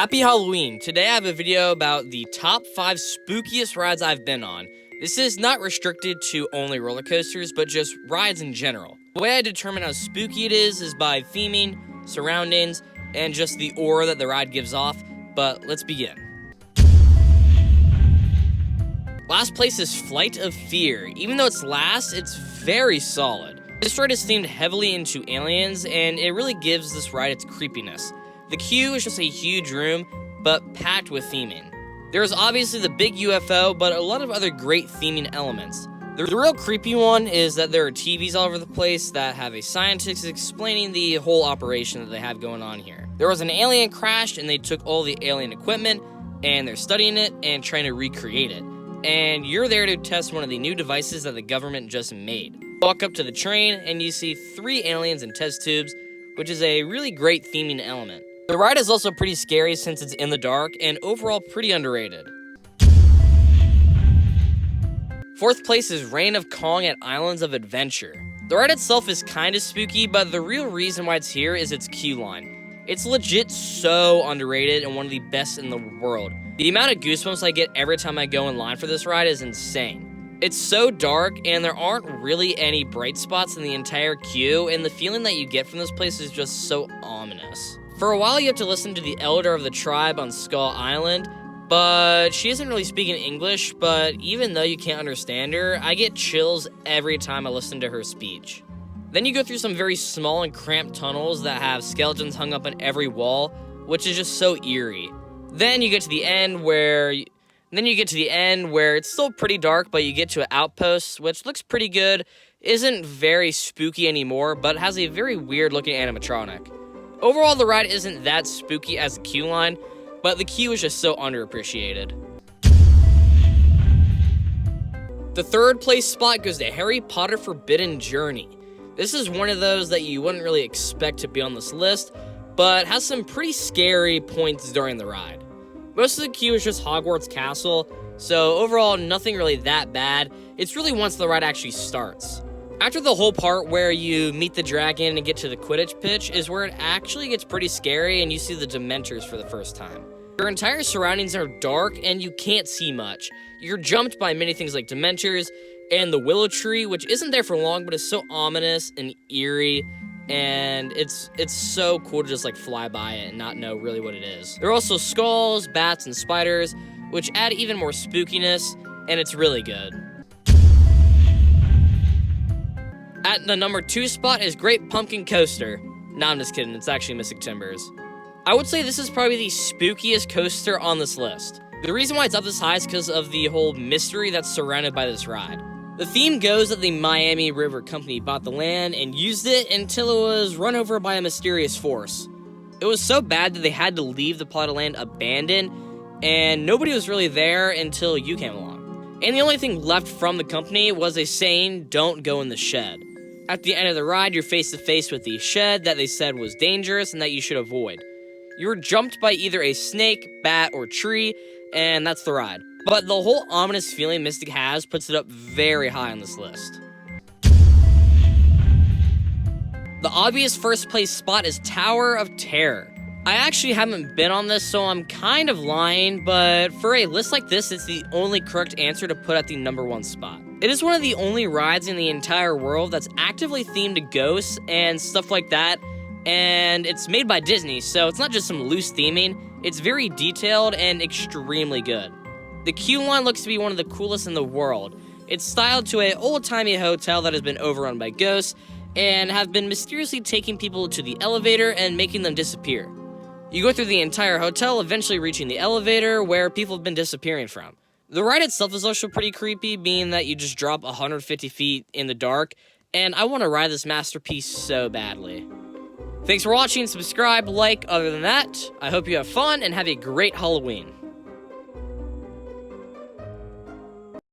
Happy Halloween! Today I have a video about the top 5 spookiest rides I've been on. This is not restricted to only roller coasters, but just rides in general. The way I determine how spooky it is by theming, surroundings, and just the aura that the ride gives off, but let's begin. Last place is Flight of Fear. Even though it's last, it's very solid. This ride is themed heavily into aliens, and it really gives this ride its creepiness. The queue is just a huge room, but packed with theming. There is obviously the big UFO, but a lot of other great theming elements. The real creepy one is that there are TVs all over the place that have a scientist explaining the whole operation that they have going on here. There was an alien crash, and they took all the alien equipment, and they're studying it and trying to recreate it. And you're there to test one of the new devices that the government just made. Walk up to the train, and you see 3 aliens in test tubes, which is a really great theming element. The ride is also pretty scary since it's in the dark, and overall pretty underrated. 4th place is Reign of Kong at Islands of Adventure. The ride itself is kinda spooky, but the real reason why it's here is its queue line. It's legit so underrated and one of the best in the world. The amount of goosebumps I get every time I go in line for this ride is insane. It's so dark, and there aren't really any bright spots in the entire queue, and the feeling that you get from this place is just so ominous. For a while, you have to listen to the elder of the tribe on Skull Island, but she isn't really speaking English, but even though you can't understand her, I get chills every time I listen to her speech. Then you go through some very small and cramped tunnels that have skeletons hung up on every wall, which is just so eerie. Then you get to the end where it's still pretty dark, but you get to an outpost, which looks pretty good, isn't very spooky anymore, but has a very weird looking animatronic. Overall, the ride isn't that spooky as the queue line, but the queue is just so underappreciated. The 3rd place spot goes to Harry Potter Forbidden Journey. This is one of those that you wouldn't really expect to be on this list, but has some pretty scary points during the ride. Most of the queue is just Hogwarts Castle, so overall nothing really that bad. It's really once the ride actually starts. After the whole part where you meet the dragon and get to the Quidditch pitch is where it actually gets pretty scary and you see the Dementors for the first time. Your entire surroundings are dark and you can't see much. You're jumped by many things like Dementors and the Willow Tree, which isn't there for long but is so ominous and eerie, and it's so cool to just like fly by it and not know really what it is. There are also skulls, bats, and spiders, which add even more spookiness, and it's really good. At the number 2 spot is Great Pumpkin Coaster. Nah, I'm just kidding, it's actually Mystic Timbers. I would say this is probably the spookiest coaster on this list. The reason why it's up this high is because of the whole mystery that's surrounded by this ride. The theme goes that the Miami River Company bought the land and used it until it was run over by a mysterious force. It was so bad that they had to leave the plot of land abandoned, and nobody was really there until you came along. And the only thing left from the company was a saying, "Don't go in the shed." At the end of the ride, you're face to face with the shed that they said was dangerous and that you should avoid. You're jumped by either a snake, bat, or tree, and that's the ride. But the whole ominous feeling Mystic has puts it up very high on this list. The obvious first place spot is Tower of Terror. I actually haven't been on this, so I'm kind of lying, but for a list like this, it's the only correct answer to put at the number 1 spot. It is one of the only rides in the entire world that's actively themed to ghosts and stuff like that, and it's made by Disney, so it's not just some loose theming, it's very detailed and extremely good. The queue line looks to be one of the coolest in the world. It's styled to an old-timey hotel that has been overrun by ghosts and have been mysteriously taking people to the elevator and making them disappear. You go through the entire hotel, eventually reaching the elevator where people have been disappearing from. The ride itself is also pretty creepy, being that you just drop 150 feet in the dark, and I want to ride this masterpiece so badly. Thanks for watching, subscribe, like. Other than that, I hope you have fun and have a great Halloween.